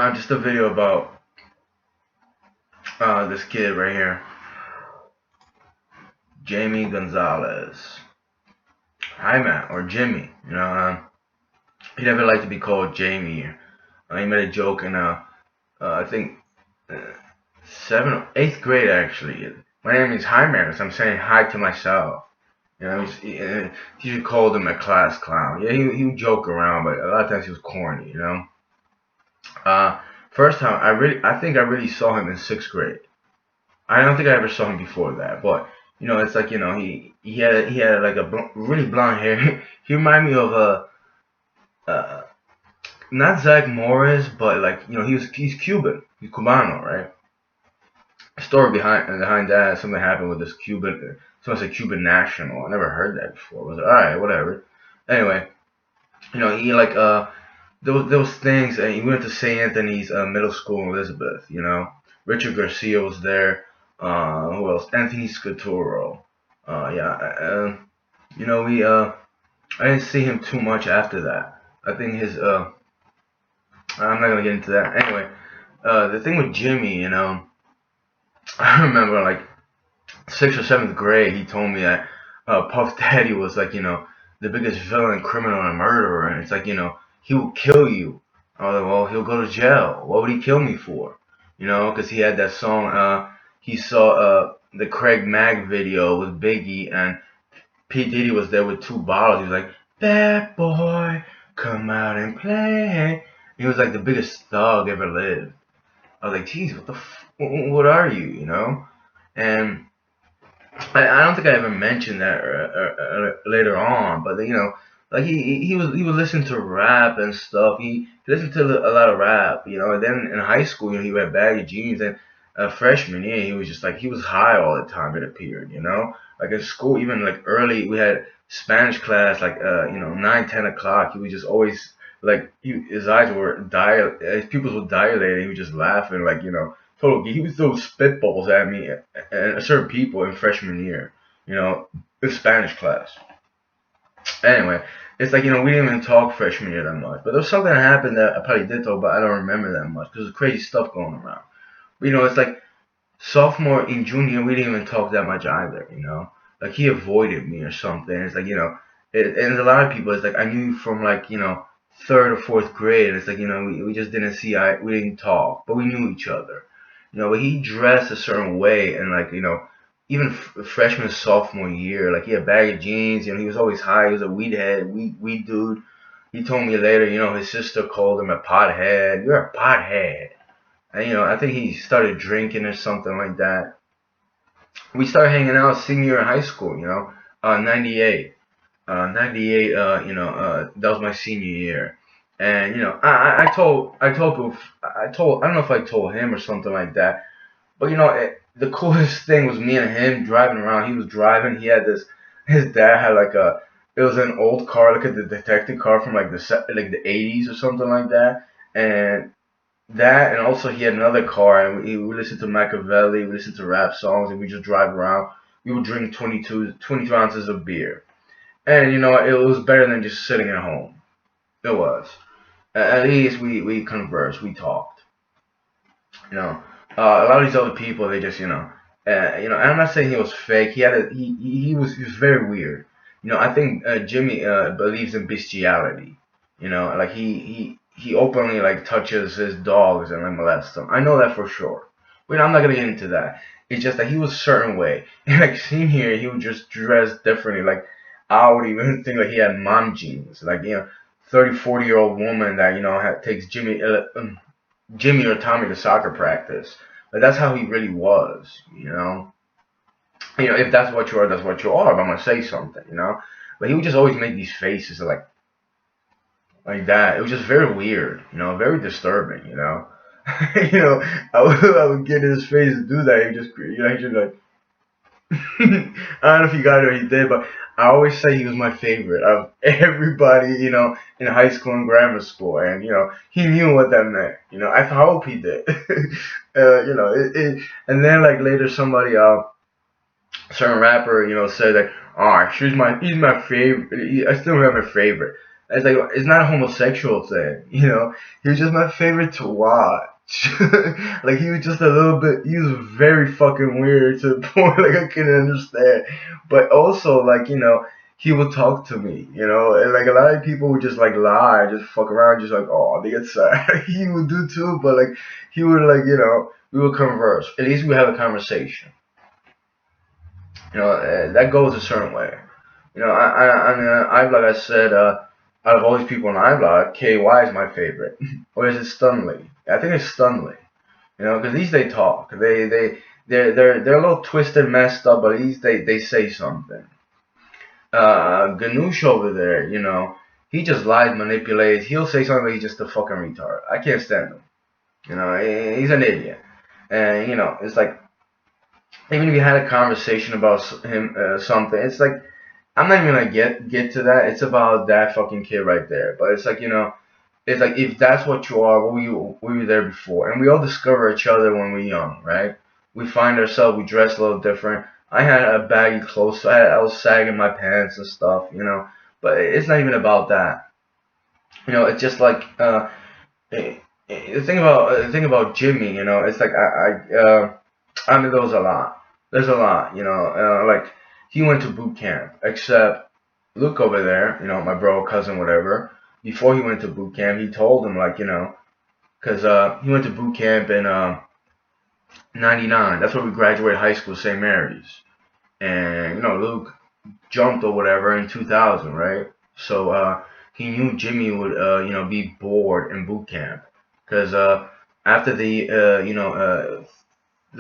Just a video about this kid right here, Jamie Gonzalez. Hi, Matt, or Jimmy. He never liked to be called Jamie. He made a joke in I think uh, 8th grade actually. My name is Hi, Matt, so I'm saying hi to myself. He should call him a class clown. Yeah, he would joke around, but a lot of times he was corny. Uh, First time I think I really saw him in 6th grade. I don't think I ever saw him before that, but it's like he had like a really blonde hair. He reminded me of uh not Zach Morris, but like he's Cuban, he's Cubano, right? Story behind that, something happened with this Cuban, someone said Cuban national. I never heard that before. I was like, all right, whatever. Anyway, he like those things. And he went to St. Anthony's Middle School in Elizabeth. Richard Garcia was there. Who else? Anthony Scaturo. Yeah. We I didn't see him too much after that. I think his I'm not gonna get into that. Anyway, the thing with Jimmy, I remember like 6th or 7th grade, he told me that Puff Daddy was like the biggest villain, criminal, and murderer, and it's like he will kill you. I was like, well, he'll go to jail. What would he kill me for? Because he had that song. He saw the Craig Mag video with Biggie, and P Diddy was there with 2 bottles. He was like, "Bad boy, come out and play." He was like the biggest thug ever lived. I was like, "Geez, what are you?" And I don't think I ever mentioned that later on, but like he would listen to rap and stuff. He listened to a lot of rap, And then in high school, he had baggy jeans, and freshman year, he was just like he was high all the time. It appeared. Like in school, even like early, we had Spanish class, like 9, 10 o'clock. He was just always like his eyes were his pupils were dilated. He was just laughing, like total. He was throwing spitballs at me and certain people in freshman year, in Spanish class. Anyway, it's like we didn't even talk freshman year that much, but there was something that happened that I probably did talk, but I don't remember that much because there's crazy stuff going around. But it's like sophomore and junior, we didn't even talk that much either. Like he avoided me or something. It's like and a lot of people, it's like I knew you from like 3rd or 4th grade. And it's like we just didn't we didn't talk, but we knew each other. But he dressed a certain way, and like even freshman sophomore year, like he had baggy jeans. He was always high. He was a weed dude. He told me later, his sister called him a pothead. You're a pothead. And I think he started drinking or something like that. We started hanging out senior year in high school. 98. 98. That was my senior year. And I don't know if I told him or something like that. But the coolest thing was me and him driving around. He was driving. His dad had like it was an old car, like a detective car from like the 80s or something like that. And that, and also he had another car, and we listened to Machiavelli, we listened to rap songs, and we just drive around. We would drink 22 ounces of beer. And it was better than just sitting at home. It was. At least we conversed, we talked. A lot of these other people, they just and I'm not saying he was fake. He was very weird. I think Jimmy believes in bestiality. Like he openly like touches his dogs and like molests them. I know that for sure. But I'm not gonna get into that. It's just that he was a certain way. And like seeing here, he would just dress differently. Like I would even think like he had mom jeans. Like 30, 40-year-old woman that takes Jimmy or Tommy to soccer practice. Like that's how he really was. If that's what you are, that's what you are. If I'm gonna say something. But he would just always make these faces like that. It was just very weird. Very disturbing. I would get in his face to do that. He just like I don't know if you got it or he did, but I always say he was my favorite of everybody, in high school and grammar school, and he knew what that meant. I hope he did. And then like later somebody, certain rapper, said that, oh, he's my favorite. I still have my favorite. It's like, it's not a homosexual thing, you know. He was just my favorite to watch. Like, he was just a little bit, he was very fucking weird to the point like I couldn't understand. But also, like, you know, he would talk to me, you know, and like a lot of people would just like lie, just fuck around, just like, oh, they get sad. He would do too, but like, he would, like, you know, we would converse. At least we have a conversation. You know, that goes a certain way. You know, I mean, like I said, out of all these people in iBlog, KY is my favorite. Or is it Stunley? I think it's Stunley. You know, because at least they talk. They're a little twisted, messed up, but at least they say something. Ganoush over there, you know, he just lies, manipulates. He'll say something, but he's just a fucking retard. I can't stand him. You know, he's an idiot. And you know, it's like, even if you had a conversation about him, something, it's like, I'm not even gonna get to that. It's about that fucking kid right there. But it's like, you know, it's like, if that's what you are, well, we were there before, and we all discover each other when we're young, right? We find ourselves, we dress a little different. I had a baggy clothes, so I was sagging my pants and stuff, you know. But it's not even about that. You know, it's just like, the thing about Jimmy, you know, it's like, I mean, there was a lot. There's a lot, you know. Like, he went to boot camp, except Luke over there, you know, my bro, cousin, whatever. Before he went to boot camp, he told him, like, you know, because he went to boot camp in '99. That's where we graduated high school, St. Mary's. And you know, Luke jumped or whatever in 2000, right? So he knew Jimmy would, you know, be bored in boot camp, because after the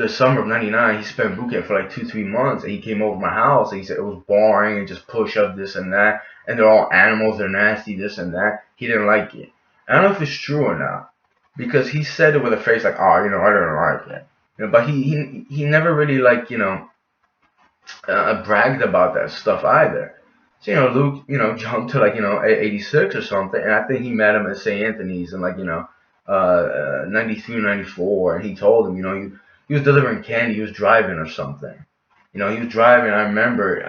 summer of '99, he spent boot camp for like 2 3 months, and he came over to my house and he said it was boring and just push up this and that, and they're all animals, they're nasty, this and that. He didn't like it. I don't know if it's true or not, because he said it with a face like, oh, you know, I didn't like it. You know, but he never really, like, you know, bragged about that stuff either. So, you know, Luke, you know, jumped to, like, you know, 86 or something, and I think he met him at St. Anthony's in, like, you know, 93, 94, and he told him, you know, he was delivering candy, he was driving or something. You know, he was driving. I remember,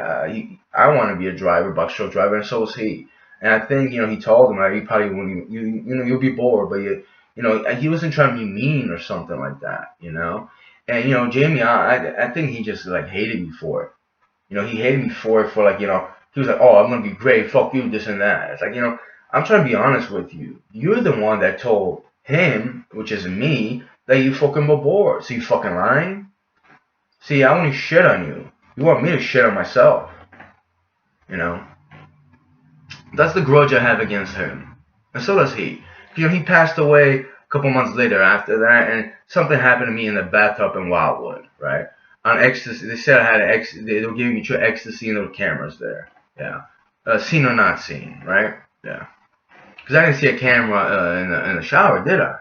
I want to be a driver, box truck driver, and so was he. And I think, you know, he told him, like, he probably wouldn't, you know, you'll be bored, but you know, he wasn't trying to be mean or something like that, you know. And you know, Jamie, I think he just like hated me for it. You know, he hated me for it, for, like, you know, he was like, oh, I'm gonna be great, fuck you, this and that. It's like, you know, I'm trying to be honest with you. You're the one that told him, which is me, that you fucking were bored. So you fucking lying? See, I only shit on you. You want me to shit on myself. You know? That's the grudge I have against him. And so does he. You know, he passed away a couple months later after that, and something happened to me in the bathtub in Wildwood, right? On ecstasy. They said I had they were giving me true ecstasy, and there were cameras there. Yeah. Seen or not seen, right? Yeah. Because I didn't see a camera in the shower, did I?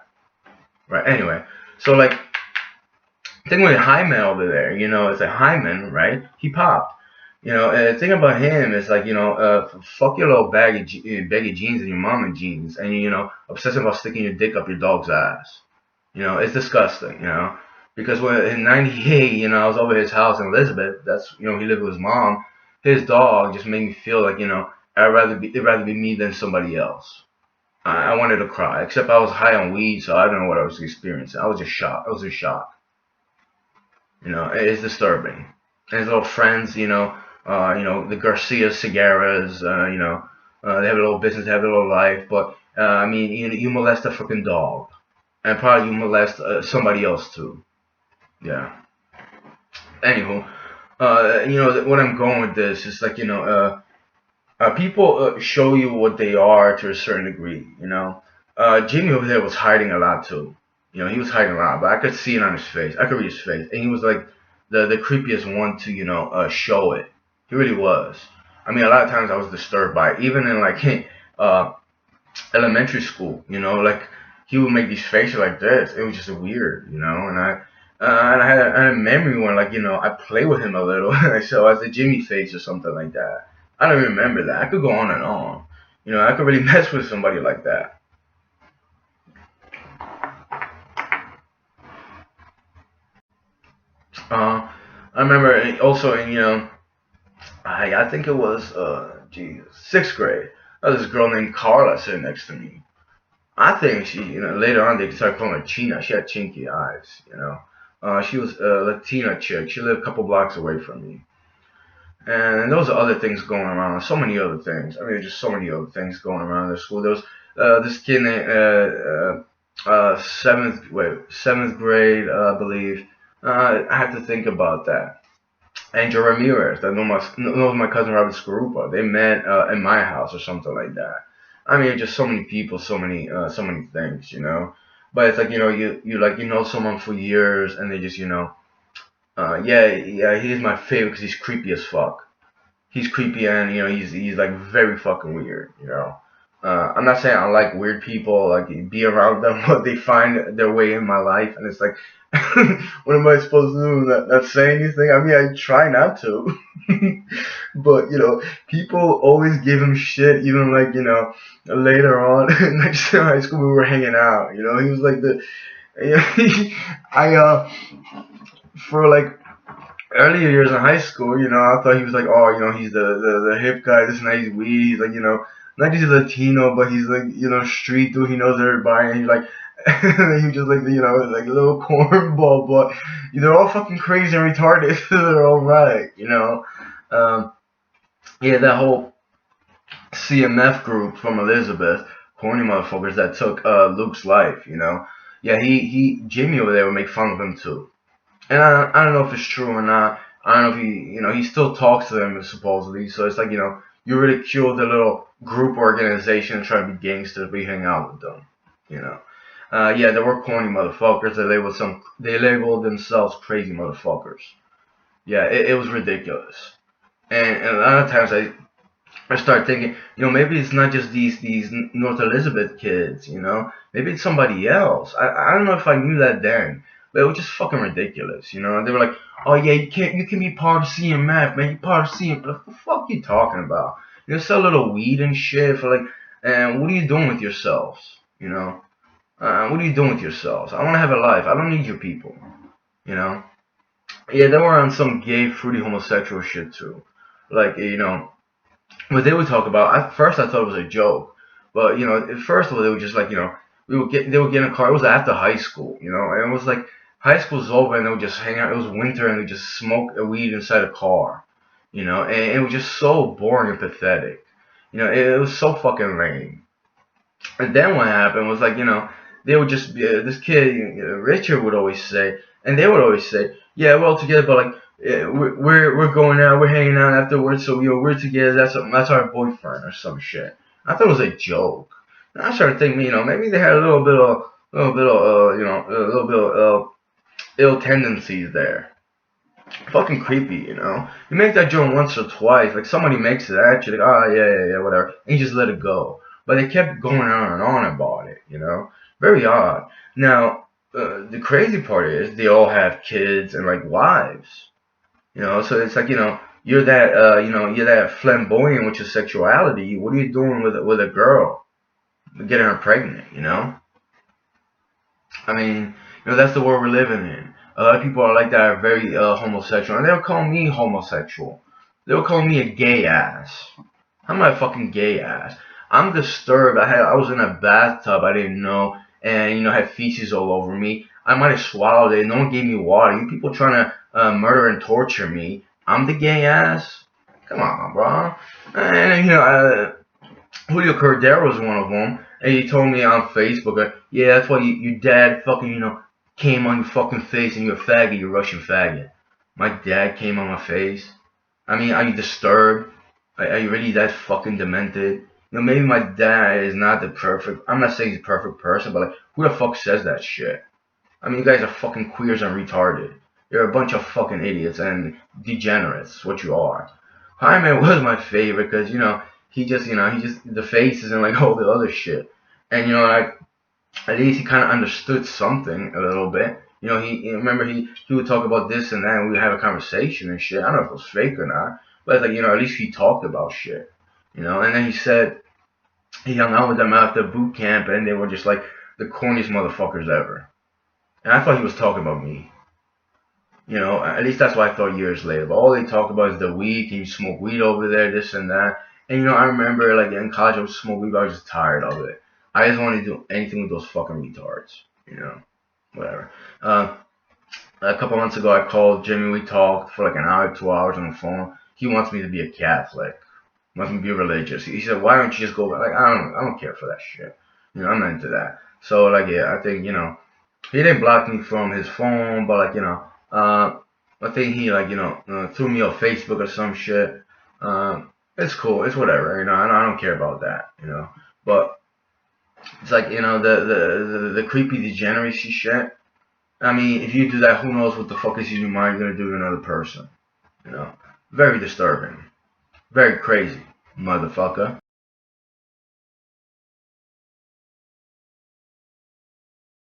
Right. Anyway. So, like, thing with Hyman over there, you know, it's like Hyman, right? He popped. You know, and the thing about him is, like, you know, fuck your little baggy jeans and your mama jeans, and, you know, obsessive about sticking your dick up your dog's ass. You know, it's disgusting, you know. Because when in '98, you know, I was over at his house in Elizabeth. That's, you know, he lived with his mom. His dog just made me feel like, you know, it'd rather be me than somebody else. I wanted to cry, except I was high on weed, so I don't know what I was experiencing. I was just shocked. I was in shock. You know, it's disturbing. And his little friends, you know, the Garcia Cigaras, you know, they have a little business, they have a little life, but I mean, you molest a fucking dog, and probably you molest somebody else too. Yeah. Anywho, you know, what I'm going with this is, like, you know, people show you what they are to a certain degree. You know, Jimmy over there was hiding a lot too. You know, he was hiding a lot, but I could see it on his face. I could read his face, and he was like the creepiest one to, you know, show it. He really was. I mean, a lot of times I was disturbed by it, even in, like, uh, elementary school. You know, like, he would make these faces like this. It was just weird, you know. And I had a memory when, like, you know, I played with him a little, so as a Jimmy face or something like that. I don't remember that. I could go on and on. You know, I could really mess with somebody like that. I remember also in, you know, I think it was, geez, 6th grade. This girl named Carla sitting next to me. I think she, later on they started calling her China. She had chinky eyes. She was a Latina chick. She lived a couple blocks away from me. And those are other things going around. So many other things. I mean, just so many other things going around the school. There was this kid named seventh grade, I believe. I have to think about that. Angel Ramirez, that knows my cousin Robert Scarupa. They met in my house or something like that. I mean, just so many people, so many things. But it's like you know someone for years, and they just yeah, he's my favorite because he's creepy as fuck. He's creepy and he's like very fucking weird. I'm not saying I like weird people, like be around them, but they find their way in my life, and it's like, what am I supposed to do? Not say anything? I mean, I try not to, but people always give him shit, even like later on, like in high school we were hanging out. He was like the, I for like earlier years in high school, I thought he was like, oh, he's the hip guy, this nice weed. He's like, not just Latino, but he's like, street dude. He knows everybody. And he's like, he's just like, like a little cornball. But they're all fucking crazy and retarded. They're all right. Yeah, that whole CMF group from Elizabeth, corny motherfuckers that took Luke's life. Yeah, Jimmy over there would make fun of him too. And I don't know if it's true or not. I don't know if he still talks to them supposedly. So it's like, you ridicule the little group organization and try to be gangsters, but you hang out with them. Yeah, they were corny motherfuckers. They labeled themselves crazy motherfuckers. Yeah, it was ridiculous. And a lot of times I start thinking, maybe it's not just these North Elizabeth kids. Maybe it's somebody else. I don't know if I knew that then, but it was just fucking ridiculous. They were like, oh yeah, you can be part of CMF, man. You part of CMF. What the fuck you talking about? Sell a little weed and shit for like, and what are you doing with yourselves? What are you doing with yourselves? I want to have a life. I don't need your people. You know. Yeah, they were on some gay, fruity, homosexual shit too. Like, what they would talk about. At first, I thought it was a joke, but first of all, they were just like, they would get in a car. It was after high school, and it was like high school's over, and they would just hang out. It was winter, and they just smoke a weed inside a car, and it was just so boring and pathetic. It was so fucking lame. And then what happened was like, they would just this kid, Richard would always say, and they would always say, yeah, we're all together, but like we're going out, we're hanging out afterwards, so we're together. That's our boyfriend or some shit. I thought it was a joke. And I started thinking, maybe they had a little bit of ill tendencies there. Fucking creepy. You make that joke once or twice, like somebody makes it at you, like, oh yeah, whatever, and you just let it go. But they kept going on and on about it. Very odd. Now, the crazy part is they all have kids and like wives. So it's like, you're that flamboyant with your sexuality. What are you doing with a girl? Getting her pregnant. I mean, that's the world we're living in. A lot of people are like that, are very homosexual, and they'll call me homosexual. They'll call me a gay ass. How am I a fucking gay ass? I'm disturbed. I was in a bathtub. I didn't know, and had feces all over me. I might have swallowed it. No one gave me water. You people trying to murder and torture me. I'm the gay ass. Come on, bro. And Julio Cordero was one of them, and he told me on Facebook, yeah, that's why your dad fucking came on your fucking face, and you're a faggot, you Russian faggot. My dad came on my face. I mean, are you disturbed? Are you really that fucking demented? Maybe my dad is not the perfect. I'm not saying he's a perfect person, but like, who the fuck says that shit? I mean, you guys are fucking queers and retarded. You're a bunch of fucking idiots and degenerates. What you are. Jaime was my favorite because he just the faces and like all the other shit, and like at least he kind of understood something a little bit. Remember he would talk about this and that, and we would have a conversation and shit. I don't know if it was fake or not, but it's like at least he talked about shit. And then he said he hung out with them after boot camp, and they were just like the corniest motherfuckers ever. And I thought he was talking about me. At least that's what I thought years later. But all they talk about is the weed. Can you smoke weed over there? This and that. And I remember like in college I was smoking weed, but I was just tired of it. I just wanted to do anything with those fucking retards, whatever. Uh, a couple months ago I called Jimmy. We talked for like an hour, 2 hours on the phone. He wants me to be a Catholic. He wants me to be religious. He said, "Why don't you just go back?" Like I don't care for that shit. I'm not into that. So like yeah, I think he didn't block me from his phone, but like I think he like threw me off Facebook or some shit. It's cool. It's whatever. I don't care about that. But it's like the creepy degeneracy shit. I mean, if you do that, who knows what the fuck is in your mind gonna do to another person? Very disturbing, very crazy, motherfucker.